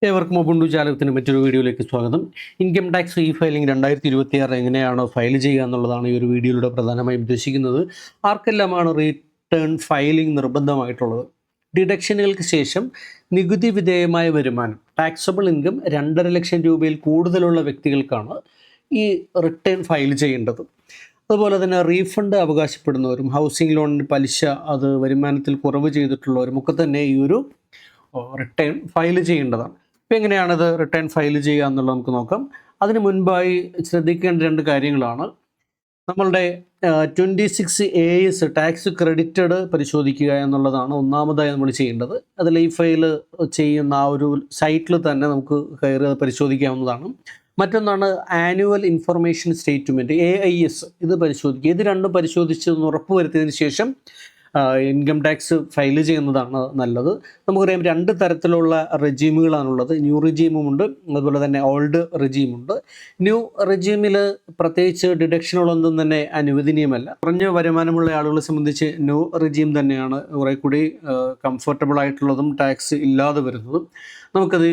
ഏവർക്കും ഉബുണ്ടു ജാലകത്തിന് മറ്റൊരു വീഡിയോയിലേക്ക് സ്വാഗതം. ഇൻകം ടാക്സ് ഇ ഫയലിംഗ് 2026 എങ്ങനെയാണ് ഫയൽ ചെയ്യുക എന്നുള്ളതാണ് ഈ ഒരു വീഡിയോയിലൂടെ പ്രധാനമായും ഉദ്ദേശിക്കുന്നത്. ആർക്കെല്ലാമാണ് റിട്ടേൺ ഫയലിംഗ് നിർബന്ധമായിട്ടുള്ളത്? ഡിഡക്ഷനുകൾക്ക് ശേഷം നികുതി വിധേയമായ വരുമാനം ടാക്സബിൾ ഇൻകം 2.5 ലക്ഷം രൂപയിൽ കൂടുതലുള്ള വ്യക്തികൾക്കാണ് ഈ റിട്ടേൺ ഫയൽ ചെയ്യേണ്ടത്. അതുപോലെ തന്നെ റീഫണ്ട് അവകാശപ്പെടുന്നവരും ഹൗസിംഗ് ലോണിന് പലിശ അത് വരുമാനത്തിൽ കുറവ് ചെയ്തിട്ടുള്ളവരും ഒക്കെ തന്നെ ഈ ഒരു റിട്ടേൺ ഫയൽ ചെയ്യേണ്ടതാണ്. ഇപ്പോൾ എങ്ങനെയാണത് റിട്ടേൺ ഫയൽ ചെയ്യുക എന്നുള്ളത് നമുക്ക് നോക്കാം. അതിന് മുൻപായി ശ്രദ്ധിക്കേണ്ട 2 കാര്യങ്ങളാണ്. നമ്മളുടെ 26AS ടാക്സ് ക്രെഡിറ്റഡ് പരിശോധിക്കുക എന്നുള്ളതാണ് ഒന്നാമതായി നമ്മൾ ചെയ്യേണ്ടത്. അതിൽ ഈ ഫയൽ ചെയ്യുന്ന ആ ഒരു സൈറ്റിൽ തന്നെ നമുക്ക് കയറി പരിശോധിക്കാവുന്നതാണ്. മറ്റൊന്നാണ് ആനുവൽ ഇൻഫർമേഷൻ സ്റ്റേറ്റ്മെൻറ്റ് AIS, ഇത് പരിശോധിക്കുക. ഇത് രണ്ടും പരിശോധിച്ച് ഉറപ്പ് വരുത്തിയതിന് ശേഷം ഇൻകം ടാക്സ് ഫയൽ ചെയ്യുന്നതാണ് നല്ലത്. നമുക്കറിയാം 2 തരത്തിലുള്ള റെജീമുകളാണുള്ളത്. ന്യൂ റെജീമുമുണ്ട്, അതുപോലെ തന്നെ ഓൾഡ് റെജീമുണ്ട്. ന്യൂ റെജീമിൽ പ്രത്യേകിച്ച് ഡിഡക്ഷനുകളൊന്നും തന്നെ അനുവദനീയമല്ല. കുറഞ്ഞ വരുമാനമുള്ള ആളുകളെ സംബന്ധിച്ച് ന്യൂ റെജീം തന്നെയാണ് കുറേ കൂടി കംഫർട്ടബിൾ ആയിട്ടുള്ളതും ടാക്സ് ഇല്ലാതെ വരുന്നതും. നമുക്കത്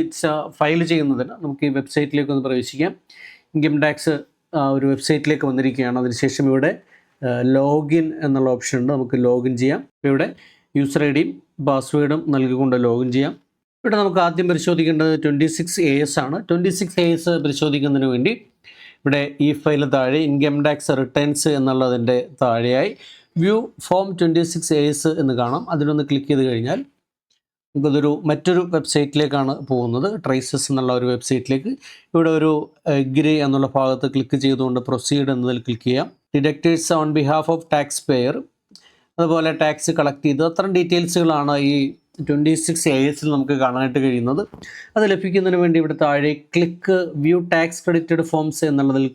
ഫയൽ ചെയ്യുന്നതിന് നമുക്ക് ഈ വെബ്സൈറ്റിലേക്ക് ഒന്ന് പ്രവേശിക്കാം. ഇൻകം ടാക്സ് ഒരു വെബ്സൈറ്റിലേക്ക് വന്നിരിക്കുകയാണ്. അതിനുശേഷം ഇവിടെ ലോഗിൻ എന്നുള്ള ഓപ്ഷൻ ഉണ്ട്. നമുക്ക് ലോഗിൻ ചെയ്യാം. ഇവിടെ യൂസർ ഐഡിയും പാസ്വേഡും നൽകിക്കൊണ്ട് ലോഗിൻ ചെയ്യാം. ഇവിടെ നമുക്ക് ആദ്യം പരിശോധിക്കേണ്ടത് 26AS ആണ്. 26AS പരിശോധിക്കുന്നതിന് വേണ്ടി ഇവിടെ ഈ ഫയൽ താഴെ ഇൻകം ടാക്സ് റിട്ടേൺസ് എന്നുള്ളതിൻ്റെ താഴെയായി വ്യൂ ഫോം 26AS എന്ന് കാണാം. അതിലൊന്ന് ക്ലിക്ക് ചെയ്ത് കഴിഞ്ഞാൽ നമുക്കതൊരു മറ്റൊരു വെബ്സൈറ്റിലേക്കാണ് പോകുന്നത്. ട്രേസസ് എന്നുള്ള ഒരു വെബ്സൈറ്റിലേക്ക്. ഇവിടെ ഒരു എഗ്രി എന്നുള്ള ഭാഗത്ത് ക്ലിക്ക് ചെയ്തുകൊണ്ട് പ്രൊസീഡ് എന്നതിൽ ക്ലിക്ക് ചെയ്യാം. Deductors on behalf of tax payer, അതുപോലെ ടാക്സ് കളക്ട് ചെയ്ത് അത്തരം ഡീറ്റെയിൽസുകളാണ് ഈ 26AS നമുക്ക് കാണാനായിട്ട് കഴിയുന്നത്. അത് ലഭിക്കുന്നതിന് വേണ്ടി ഇവിടെ താഴെ click view tax credited forms എന്നുള്ളതിൽ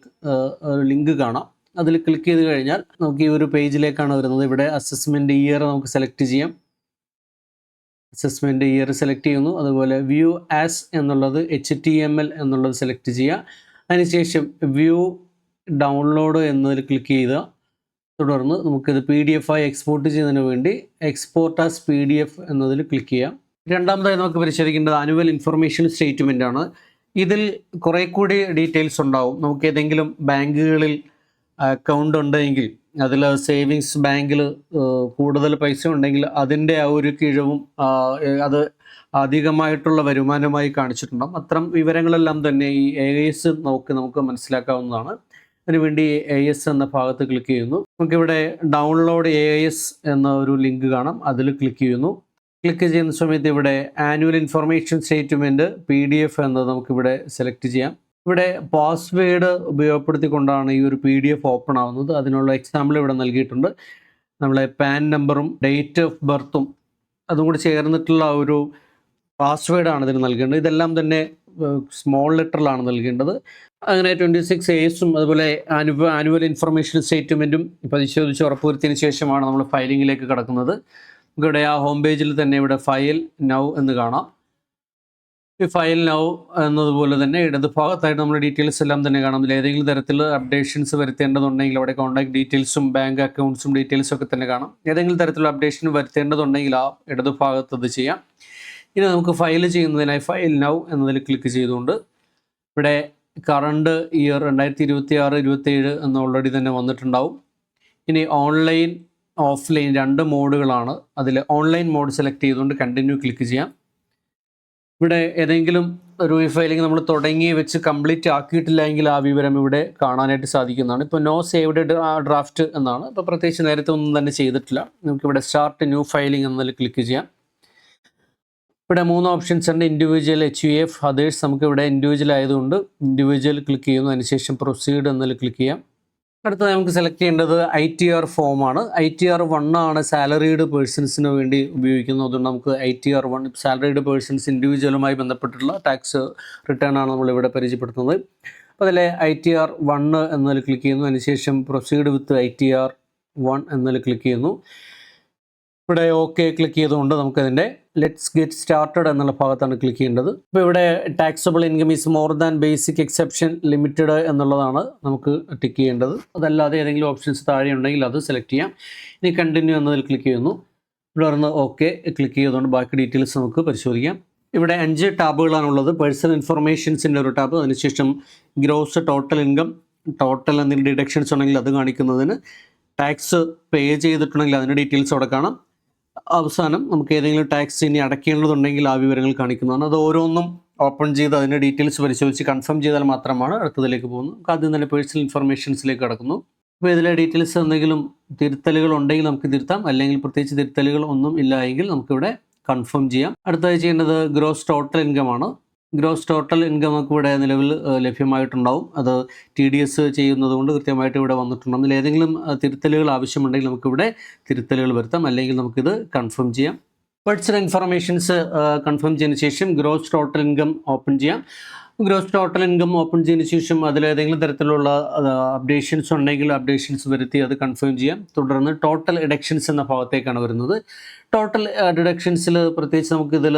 ലിങ്ക് കാണാം. അതിൽ ക്ലിക്ക് ചെയ്ത് കഴിഞ്ഞാൽ നമുക്ക് ഈ ഒരു പേജിലേക്കാണ് വരുന്നത്. ഇവിടെ അസസ്മെൻറ്റ് ഇയർ നമുക്ക് സെലക്ട് ചെയ്യാം. അസസ്മെൻറ്റ് ഇയർ സെലക്ട് ചെയ്യുന്നു. അതുപോലെ വ്യൂ ആസ് എന്നുള്ളത് HTML എന്നുള്ളത് സെലക്ട് ചെയ്യുക. അതിനുശേഷം വ്യൂ ഡൗൺലോഡ് എന്നതിൽ ക്ലിക്ക് ചെയ്യുക. തുടർന്ന് നമുക്കിത് PDF ആയി എക്സ്പോർട്ട് ചെയ്യുന്നതിന് വേണ്ടി എക്സ്പോർട്ട് ആസ് PDF എന്നതിൽ ക്ലിക്ക് ചെയ്യാം. രണ്ടാമതായി നമുക്ക് പരിശോധിക്കേണ്ടത് ആനുവൽ ഇൻഫർമേഷൻ സ്റ്റേറ്റ്മെൻ്റ് ആണ്. ഇതിൽ കുറേ കൂടി ഡീറ്റെയിൽസ് ഉണ്ടാവും. നമുക്ക് ഏതെങ്കിലും ബാങ്കുകളിൽ അക്കൗണ്ട് ഉണ്ടെങ്കിൽ അതിൽ സേവിങ്സ് ബാങ്കിൽ കൂടുതൽ പൈസ ഉണ്ടെങ്കിൽ അതിൻ്റെ ആ ഒരു കിഴിവും അത് അധികമായിട്ടുള്ള വരുമാനമായി കാണിച്ചിട്ടുണ്ടാകും. അത്തരം വിവരങ്ങളെല്ലാം തന്നെ ഈ AIS നമുക്ക് മനസ്സിലാക്കാവുന്നതാണ്. അതിനുവേണ്ടി AIS എന്ന ഭാഗത്ത് ക്ലിക്ക് ചെയ്യുന്നു. നമുക്കിവിടെ ഡൗൺലോഡ് AIS എന്ന ഒരു ലിങ്ക് കാണാം. അതിൽ ക്ലിക്ക് ചെയ്യുന്നു. ക്ലിക്ക് ചെയ്യുന്ന സമയത്ത് ഇവിടെ ആനുവൽ ഇൻഫർമേഷൻ സ്റ്റേറ്റ്മെൻറ്റ് PDF എന്നത് നമുക്കിവിടെ സെലക്ട് ചെയ്യാം. ഇവിടെ പാസ്വേഡ് ഉപയോഗപ്പെടുത്തിക്കൊണ്ടാണ് ഈ ഒരു PDF ഓപ്പൺ ആവുന്നത്. അതിനുള്ള എക്സാമ്പിൾ ഇവിടെ നൽകിയിട്ടുണ്ട്. നമ്മളെ പാൻ നമ്പറും ഡേറ്റ് ഓഫ് ബർത്തും അതും കൂടി ചേർന്നിട്ടുള്ള ഒരു പാസ്വേഡാണ് ഇതിന് നൽകേണ്ടത്. ഇതെല്ലാം തന്നെ സ്മോൾ ലെറ്ററിലാണ് നൽകേണ്ടത്. അങ്ങനെ 26ASഉം അതുപോലെ ആനുവൽ ഇൻഫർമേഷൻ സ്റ്റേറ്റ്മെൻറ്റും പരിശോധിച്ച് ഉറപ്പുവരുത്തിയതിന് ശേഷമാണ് നമ്മൾ ഫയലിങ്ങിലേക്ക് കടക്കുന്നത്. നമുക്കിവിടെ ആ ഹോം പേജിൽ തന്നെ ഇവിടെ ഫയൽ നൗ എന്ന് കാണാം. ഈ ഫയൽ നൗ എന്നതുപോലെ തന്നെ ഇടത് ഭാഗത്തായിട്ട് നമ്മുടെ ഡീറ്റെയിൽസ് എല്ലാം തന്നെ കാണാം. ഇതിൽ ഏതെങ്കിലും തരത്തിൽ അപ്ഡേഷൻസ് വരുത്തേണ്ടതുണ്ടെങ്കിൽ അവിടെ കോൺടാക്ട് ഡീറ്റെയിൽസും ബാങ്ക് അക്കൗണ്ട്സും ഡീറ്റെയിൽസും ഒക്കെ തന്നെ കാണാം. ഏതെങ്കിലും തരത്തിലുള്ള അപ്ഡേഷൻ വരുത്തേണ്ടതുണ്ടെങ്കിൽ ആ ഇടത് ഭാഗത്ത് അത് ചെയ്യാം. ഇനി നമുക്ക് ഫയൽ ചെയ്യുന്നതിനായി ഫയൽ നൗ എന്നതിൽ ക്ലിക്ക് ചെയ്തുകൊണ്ട് ഇവിടെ കറണ്ട് ഇയർ 2026-27 എന്ന് ഓൾറെഡി തന്നെ വന്നിട്ടുണ്ടാവും. ഇനി ഓൺലൈൻ ഓഫ്ലൈൻ 2 മോഡുകളാണ്. അതിൽ ഓൺലൈൻ മോഡ് സെലക്ട് ചെയ്തുകൊണ്ട് കണ്ടിന്യൂ ക്ലിക്ക് ചെയ്യാം. ഇവിടെ ഏതെങ്കിലും ഒരു ഫയലിംഗ് നമ്മൾ തുടങ്ങി വെച്ച് കംപ്ലീറ്റ് ആക്കിയിട്ടില്ല എങ്കിൽ ആ വിവരം ഇവിടെ കാണാനായിട്ട് സാധിക്കുന്നതാണ്. ഇപ്പോൾ നോ സേവ്ഡ് ഡ്രാഫ്റ്റ് എന്നാണ്. ഇപ്പോൾ പ്രത്യേകിച്ച് നേരത്തെ ഒന്നും തന്നെ ചെയ്തിട്ടില്ല. നമുക്കിവിടെ സ്റ്റാർട്ട് ന്യൂ ഫയലിംഗ് എന്നതിൽ ക്ലിക്ക് ചെയ്യാം. ഇവിടെ 3 ഓപ്ഷൻസ് ഉണ്ട്. Individual, HUF, others. നമുക്കിവിടെ ഇൻഡിവിജ്വൽ ആയതുകൊണ്ട് ഇൻഡിവിജ്വൽ ക്ലിക്ക് ചെയ്യുന്നു. അതിനുശേഷം പ്രൊസീഡ് എന്നതിൽ ക്ലിക്ക് ചെയ്യാം. അടുത്തത് നമുക്ക് സെലക്ട് ചെയ്യേണ്ടത് ITR ഫോമാണ്. ITR 1 ആണ് സാലറീഡ് പേഴ്സൺസിന് വേണ്ടി ഉപയോഗിക്കുന്നത്. അതുകൊണ്ട് നമുക്ക് ITR 1 സാലറീഡ് പേഴ്സൺസ് ഇൻഡിവിജ്വലുമായി ബന്ധപ്പെട്ടുള്ള ടാക്സ് റിട്ടേൺ ആണ് നമ്മളിവിടെ പരിചയപ്പെടുത്തുന്നത്. അപ്പോൾ അതിലെ ITR 1 എന്നതിൽ ക്ലിക്ക് ചെയ്യുന്നു. അതിനുശേഷം പ്രൊസീഡ് വിത്ത് ITR 1 എന്നതിൽ ക്ലിക്ക് ചെയ്യുന്നു. ഇവിടെ ഓക്കെ ക്ലിക്ക് ചെയ്തുകൊണ്ട് നമുക്കതിൻ്റെ ലെറ്റ്സ് ഗെറ്റ് സ്റ്റാർട്ടഡ് എന്നുള്ള ഭാഗത്താണ് ക്ലിക്ക് ചെയ്യേണ്ടത്. ഇപ്പോൾ ഇവിടെ taxable income is more than basic exception limited എന്നുള്ളതാണ് നമുക്ക് ടിക്ക് ചെയ്യേണ്ടത്. അതല്ലാതെ ഏതെങ്കിലും ഓപ്ഷൻസ് താഴെ ഉണ്ടെങ്കിൽ അത് സെലക്ട് ചെയ്യാം. ഇനി കണ്ടിന്യൂ എന്നതിൽ ക്ലിക്ക് ചെയ്യുന്നു. തുടർന്ന് ഓക്കെ ക്ലിക്ക് ചെയ്തുകൊണ്ട് ബാക്കി ഡീറ്റെയിൽസ് നമുക്ക് പരിശോധിക്കാം. ഇവിടെ 5 ടാബുകളാണുള്ളത്. പേഴ്സണൽ ഇൻഫർമേഷൻസിൻ്റെ ഒരു ടാബ്, അതിനുശേഷം ഗ്രോസ്, ടോട്ടൽ ഇൻകം, ടോട്ടൽ എന്തെങ്കിലും ഡിഡക്ഷൻസ് ഉണ്ടെങ്കിൽ അത് കാണിക്കുന്നതിന്, ടാക്സ് പേ ചെയ്തിട്ടുണ്ടെങ്കിൽ അതിൻ്റെ ഡീറ്റെയിൽസ് അവിടെ കാണാം. അവസാനം നമുക്ക് ഏതെങ്കിലും ടാക്സ് ഇനി അടയ്ക്കേണ്ടതുണ്ടെങ്കിൽ ആ വിവരങ്ങൾ കാണിക്കുന്നതാണ്. അത് ഓരോന്നും ഓപ്പൺ ചെയ്ത് അതിൻ്റെ ഡീറ്റെയിൽസ് പരിശോധിച്ച് കൺഫേം ചെയ്താൽ മാത്രമാണ് അടുത്തതിലേക്ക് പോകുന്നത്. നമുക്ക് ആദ്യം തന്നെ പേഴ്സണൽ ഇൻഫർമേഷൻസിലേക്ക് കടക്കുന്നു. അപ്പോൾ ഇതിലെ ഡീറ്റെയിൽസ് എന്തെങ്കിലും തിരുത്തലുകൾ ഉണ്ടെങ്കിൽ നമുക്ക് തിരുത്താം, അല്ലെങ്കിൽ പ്രത്യേകിച്ച് തിരുത്തലുകൾ ഒന്നും ഇല്ല എങ്കിൽ നമുക്കിവിടെ കൺഫേം ചെയ്യാം. അടുത്തതായി ചെയ്യേണ്ടത് ഗ്രോസ് ടോട്ടൽ ഇൻകം ആണ്. ഗ്രോസ് ടോട്ടൽ ഇൻകം നമുക്ക് ഇവിടെ നിലവിൽ ലഭ്യമായിട്ടുണ്ടാവും. അത് TDS ചെയ്യുന്നത് കൊണ്ട് കൃത്യമായിട്ട് ഇവിടെ വന്നിട്ടുണ്ടാകും. അതിൽ ഏതെങ്കിലും തിരുത്തലുകൾ ആവശ്യമുണ്ടെങ്കിൽ നമുക്കിവിടെ തിരുത്തലുകൾ വരുത്താം, അല്ലെങ്കിൽ നമുക്കിത് കൺഫേം ചെയ്യാം. പേഴ്സണൽ ഇൻഫർമേഷൻസ് കൺഫേം ചെയ്തതിന് ശേഷം ഗ്രോസ് ടോട്ടൽ ഇൻകം ഓപ്പൺ ചെയ്യാം. ഗ്രോസ് ടോട്ടൽ ഇൻകം ഓപ്പൺ ചെയ്തതിന് ശേഷം അതിലേതെങ്കിലും തരത്തിലുള്ള അപ്ഡേഷൻസ് ഉണ്ടെങ്കിൽ അപ്ഡേഷൻസ് വരുത്തി അത് കൺഫേം ചെയ്യാം. തുടർന്ന് ടോട്ടൽ ഡിഡക്ഷൻസ് എന്ന ഭാഗത്തേക്കാണ് വരുന്നത്. ടോട്ടൽ ഡിഡക്ഷൻസിൽ പ്രത്യേകിച്ച് നമുക്കിതിൽ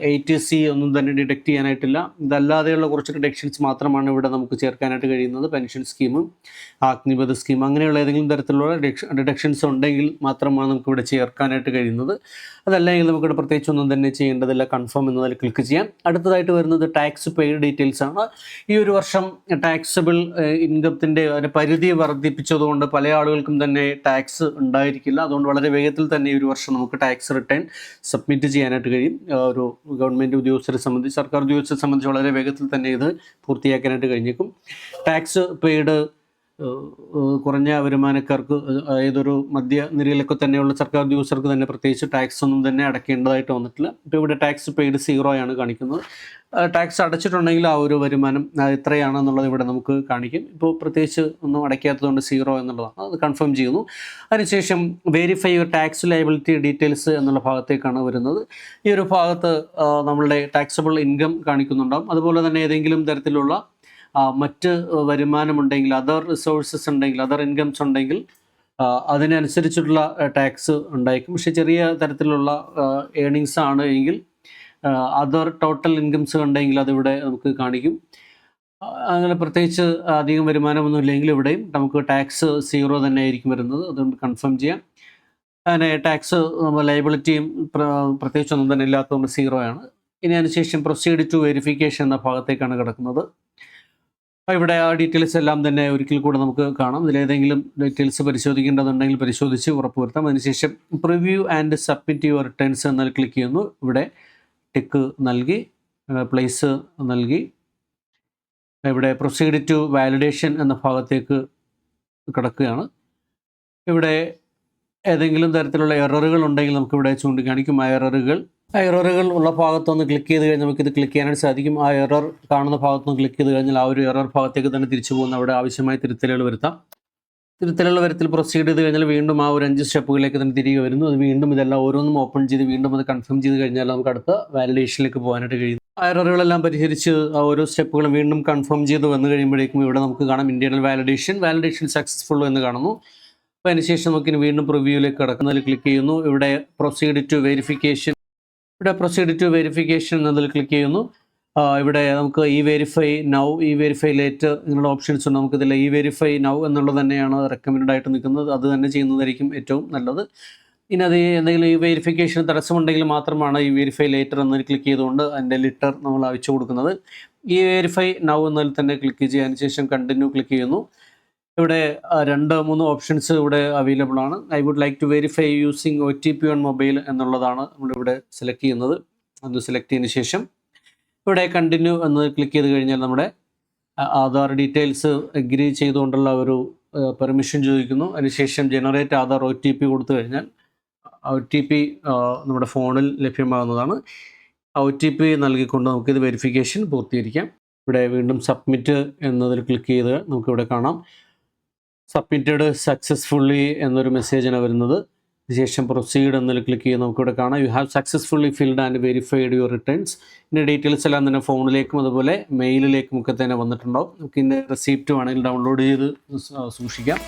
ATC ഒന്നും തന്നെ ഡിഡക്റ്റ് ചെയ്യാനായിട്ടില്ല. ഇതല്ലാതെയുള്ള കുറച്ച് ഡിഡക്ഷൻസ് മാത്രമാണ് ഇവിടെ നമുക്ക് ചേർക്കാനായിട്ട് കഴിയുന്നത്. പെൻഷൻ സ്കീമും അഗ്നിപഥ സ്കീം അങ്ങനെയുള്ള ഏതെങ്കിലും തരത്തിലുള്ള ഡിഡക്ഷൻസ് ഉണ്ടെങ്കിൽ മാത്രമാണ് നമുക്കിവിടെ ചേർക്കാനായിട്ട് കഴിയുന്നത്. അതല്ലെങ്കിൽ നമുക്കിവിടെ പ്രത്യേകിച്ച് ഒന്നും തന്നെ ചെയ്യേണ്ടതില്ല. കൺഫേം എന്നതിൽ ക്ലിക്ക് ചെയ്യാം. അടുത്തതായിട്ട് വരുന്നത് ടാക്സ് പെയ്ഡ് ഡീറ്റെയിൽസ് ആണ്. ഈ ഒരു വർഷം ടാക്സബിൾ ഇൻകത്തിൻ്റെ പരിധി വർദ്ധിപ്പിച്ചതുകൊണ്ട് പല ആളുകൾക്കും തന്നെ ടാക്സ് ഉണ്ടായിരിക്കില്ല. അതുകൊണ്ട് വളരെ വേഗത്തിൽ തന്നെ ഈ ഒരു വർഷം നമുക്ക് ടാക്സ് റിട്ടേൺ സബ്മിറ്റ് ചെയ്യാനായിട്ട് കഴിയും. ഒരു ഗവൺമെൻറ് ഉദ്യോഗസ്ഥരെ സംബന്ധിച്ച്, സർക്കാർ ഉദ്യോഗസ്ഥരെ സംബന്ധിച്ച് വളരെ വേഗത്തിൽ തന്നെ ഇത് പൂർത്തിയാക്കാനായിട്ട് കഴിഞ്ഞേക്കും. ടാക്സ് പെയ്ഡ് കുറഞ്ഞ വരുമാനക്കാർക്ക്, ഏതൊരു മധ്യനിരയിലൊക്കെ തന്നെയുള്ള സർക്കാർ ഉദ്യോഗസ്ഥർക്ക് തന്നെ പ്രത്യേകിച്ച് ടാക്സ് ഒന്നും തന്നെ അടയ്ക്കേണ്ടതായിട്ട് വന്നിട്ടില്ല. ഇപ്പോൾ ഇവിടെ ടാക്സ് പെയ്ഡ് 0 ആണ് കാണിക്കുന്നത്. ടാക്സ് അടച്ചിട്ടുണ്ടെങ്കിൽ ആ ഒരു വരുമാനം എത്രയാണെന്നുള്ളത് ഇവിടെ നമുക്ക് കാണിക്കും. ഇപ്പോൾ പ്രത്യേകിച്ച് ഒന്നും അടയ്ക്കാത്തതുകൊണ്ട് 0 എന്നുള്ളതാണ്. അത് കൺഫേം ചെയ്യുന്നു. അതിനുശേഷം verify your tax liability details എന്നുള്ള ഭാഗത്തേക്കാണ് വരുന്നത്. ഈ ഒരു ഭാഗത്ത് നമ്മളുടെ ടാക്സബിൾ ഇൻകം കാണിക്കുന്നുണ്ടാകും. അതുപോലെ തന്നെ ഏതെങ്കിലും തരത്തിലുള്ള മറ്റ് വരുമാനമുണ്ടെങ്കിൽ, അതർ റിസോഴ്സസ് ഉണ്ടെങ്കിൽ, അതർ ഇൻകംസ് ഉണ്ടെങ്കിൽ അതിനനുസരിച്ചിട്ടുള്ള ടാക്സ് ഉണ്ടായിരിക്കും. പക്ഷേ ചെറിയ തരത്തിലുള്ള ഏണിങ്സ് ആണ് എങ്കിൽ, അതർ ടോട്ടൽ ഇൻകംസ് ഉണ്ടെങ്കിൽ അതിവിടെ നമുക്ക് കാണിക്കും. അങ്ങനെ പ്രത്യേകിച്ച് അധികം വരുമാനമൊന്നും ഇല്ലെങ്കിൽ ഇവിടെയും നമുക്ക് ടാക്സ് 0 തന്നെ ആയിരിക്കും വരുന്നത്. അതുകൊണ്ട് കൺഫേം ചെയ്യാം. അങ്ങനെ ടാക്സ് ലയബിലിറ്റിയും പ്രത്യേകിച്ചൊന്നും തന്നെ ഇല്ലാത്തതുകൊണ്ട് 0 ആണ്. ഇനി അതിനുശേഷം പ്രൊസീഡ് ടു വെരിഫിക്കേഷൻ എന്ന ഭാഗത്തേക്കാണ് കിടക്കുന്നത്. ഇവിടെ ആ ഡീറ്റെയിൽസ് എല്ലാം തന്നെ ഒരിക്കൽ കൂടെ നമുക്ക് കാണാം. ഇതിലേതെങ്കിലും ഡീറ്റെയിൽസ് പരിശോധിക്കേണ്ടതുണ്ടെങ്കിൽ പരിശോധിച്ച് ഉറപ്പുവരുത്താം. അതിനുശേഷം preview and submit your returns എന്നതിൽ ക്ലിക്ക് ചെയ്യുന്നു. ഇവിടെ ടിക്ക് നൽകി, പ്ലേസ് നൽകി, ഇവിടെ പ്രൊസീഡ് ടു വാലിഡേഷൻ എന്ന ഭാഗത്തേക്ക് കിടക്കുകയാണ്. ഇവിടെ ഏതെങ്കിലും തരത്തിലുള്ള എററുകൾ ഉണ്ടെങ്കിൽ നമുക്കിവിടെ ചൂണ്ടിക്കാണിക്കും. ആ എററുകൾ ഉള്ള ഭാഗത്തൊന്ന് ക്ലിക്ക് ചെയ്ത് കഴിഞ്ഞാൽ നമുക്കിത് ക്ലിക്ക് ചെയ്യാനായിട്ട് സാധിക്കും. ആ എറർ കാണുന്ന ഭാഗത്തൊന്ന് ക്ലിക്ക് ചെയ്ത് കഴിഞ്ഞാൽ ആ ഒരു എറർ ഭാഗത്തേക്ക് തന്നെ തിരിച്ചു പോകുന്ന അവിടെ ആവശ്യമായ തിരുത്തലുകൾ വരുത്താം. തിരുത്തലുകൾ വരുത്തിൽ പ്രൊസീഡ് ചെയ്ത് കഴിഞ്ഞാൽ വീണ്ടും ആ ഒരു 5 സ്റ്റെപ്പുകളിലേക്ക് തന്നെ തിരികെ വരുന്നു. അത് വീണ്ടും ഇതെല്ലാം ഓരോന്നും ഓപ്പൺ ചെയ്ത് വീണ്ടും അത് കൺഫേം ചെയ്ത് കഴിഞ്ഞാൽ നമുക്ക് അടുത്ത വാലിഡേഷനിലേക്ക് പോകാനായിട്ട് കഴിയും. ആ എററുകളെല്ലാം പരിഹരിച്ച് ആ ഓരോ സ്റ്റെപ്പുകളും വീണ്ടും കൺഫേം ചെയ്ത് വന്നു കഴിയുമ്പോഴേക്കും ഇവിടെ നമുക്ക് കാണാം ഇന്റേണൽ വാലിഡേഷൻ സക്സസ്ഫുൾ എന്ന് കാണുന്നു. അപ്പോൾ അതിനുശേഷം നമുക്കിനി വീണ്ടും പ്രിവ്യൂവിലേക്ക് കടക്കുന്നതിൽ ക്ലിക്ക് ചെയ്യുന്നു. ഇവിടെ പ്രൊസീഡ് ടു വെരിഫിക്കേഷൻ എന്നതിൽ ക്ലിക്ക് ചെയ്യുന്നു. ഇവിടെ നമുക്ക് വെരിഫൈ നൗ, വെരിഫൈ ലേറ്റർ ഇങ്ങനെയുള്ള ഓപ്ഷൻസ് ഉണ്ട്. നമുക്കിതിൽ വെരിഫൈ നൗ എന്നുള്ളത് തന്നെയാണ് റെക്കമെൻഡ് ആയിട്ട് നിൽക്കുന്നത്. അത് തന്നെ ചെയ്യുന്നതായിരിക്കും ഏറ്റവും നല്ലത്. ഇനി അത് എന്തെങ്കിലും വെരിഫിക്കേഷൻ തടസ്സമുണ്ടെങ്കിൽ മാത്രമാണ് വെരിഫൈ ലേറ്റർ എന്നതിൽ ക്ലിക്ക് ചെയ്തുകൊണ്ട് അതിൻ്റെ ലിറ്റർ നമ്മൾ അയച്ചു കൊടുക്കുന്നത്. വെരിഫൈ നൗ എന്നതിൽ തന്നെ ക്ലിക്ക് ചെയ്യാൻ ശേഷം കണ്ടിന്യൂ ക്ലിക്ക് ചെയ്യുന്നു. ഇവിടെ 2-3 ഓപ്ഷൻസ് ഇവിടെ അവൈലബിൾ ആണ്. I would like to verify using OTP on mobile എന്നുള്ളതാണ് നമ്മളിവിടെ സെലക്ട് ചെയ്യുന്നത്. അത് സെലക്ട് ചെയ്തതിന് ശേഷം ഇവിടെ കണ്ടിന്യൂ എന്ന് ക്ലിക്ക് ചെയ്ത് കഴിഞ്ഞാൽ നമ്മുടെ ആധാർ ഡീറ്റെയിൽസ് എഗ്രി ചെയ്തുകൊണ്ടുള്ള ഒരു പെർമിഷൻ ചോദിക്കുന്നു. അതിനുശേഷം ജനറേറ്റ് ആധാർ OTP കൊടുത്തു കഴിഞ്ഞാൽ OTP നമ്മുടെ ഫോണിൽ ലഭ്യമാകുന്നതാണ്. OTP നൽകിക്കൊണ്ട് നമുക്കിത് വെരിഫിക്കേഷൻ പൂർത്തീകരിക്കാം. ഇവിടെ വീണ്ടും സബ്മിറ്റ് എന്നതിൽ ക്ലിക്ക് ചെയ്ത് നമുക്കിവിടെ കാണാം സബ്മിറ്റഡ് സക്സസ്ഫുള്ളി എന്നൊരു മെസ്സേജാണ് വരുന്നത്. ശേഷം പ്രൊസീഡ് എന്നതിൽ ക്ലിക്ക് ചെയ്ത് നമുക്കിവിടെ കാണാം you have successfully filled and verified your returns. ഇതിൻ്റെ ഡീറ്റെയിൽസ് എല്ലാം തന്നെ ഫോണിലേക്കും അതുപോലെ മെയിലിലേക്കും ഒക്കെ തന്നെ വന്നിട്ടുണ്ടാവും. നമുക്ക് ഇതിൻ്റെ റെസിപ്റ്റ് വേണമെങ്കിൽ ഡൗൺലോഡ് ചെയ്ത് സൂക്ഷിക്കാം.